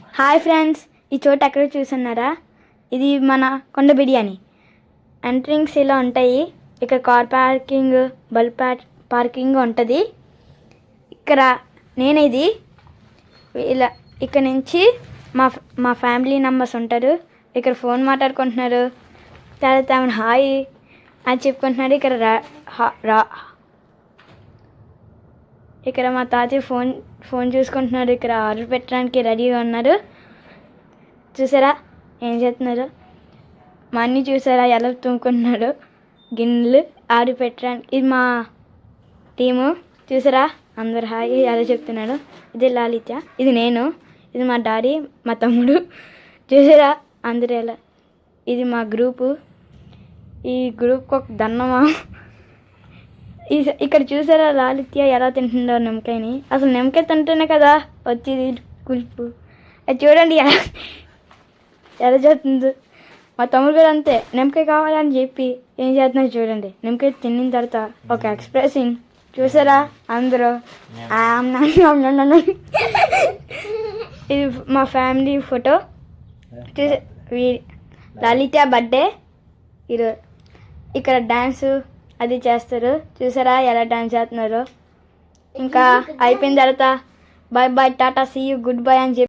Hi friends, ఈ చోట ఎక్కడ చూస్తున్నారా? ఇది మన కొండ బిర్యానీ. ఎంట్రింగ్స్ ఇలా ఉంటాయి. ఇక్కడ కార్ పార్కింగ్, బల్క్ పార్కింగ్ ఉంటుంది. ఇక్కడ ఇది ఇలా ఇక్కడ నుంచి మా ఫ్యామిలీ మెంబర్స్ ఉంటారు. ఇక్కడ ఫోన్ మాట్లాడుకుంటున్నారు. తర్వాత హాయ్ అని చెప్పుకుంటున్నారు. ఇక్కడ మా తాతయ్య ఫోన్ చూసుకుంటున్నారు. ఇక్కడ ఆర్డర్ పెట్టడానికి రెడీగా ఉన్నారు. చూసారా ఏం చేస్తున్నారు? మా అన్నీ చూసారా ఎలా తుమ్ముకుంటున్నారు గిన్నెలు ఆర్డర్ పెట్టడానికి. ఇది మా టీము చూసారా, అందరు హాయ్ ఎలా చెప్తున్నాడు. ఇది లాలిత్య, ఇది నేను, ఇది మా డాడీ, మా తమ్ముడు. చూసారా అందరు ఎలా. ఇది మా గ్రూపు. ఈ గ్రూప్కి ఒక దన్నమా. ఇక్కడ చూసారా లాలిత్య ఎలా తింటుందో నిమ్మకాయని. అసలు నిమ్మకాయ తింటేనే కదా వచ్చేది కుల్పు. అది చూడండి ఎలా చేస్తుందో. మా తమ్ముడు కూడా అంతే, నిమ్మకాయ కావాలని చెప్పి ఏం చేస్తున్నారు చూడండి. నిమ్మకాయ తిన్న తర్వాత ఒక ఎక్స్ప్రెసింగ్ చూసారా అందరూ. ఇది మా ఫ్యామిలీ ఫోటో. లలిత బర్త్డే ఈరోజు. ఇక్కడ డ్యాన్సు అది చేస్తారు. చూసారా ఎలా డ్యాన్స్ చేస్తున్నారు. ఇంకా అయిపోయిన తర్వాత bye bye tata see you good bye అని చెప్పి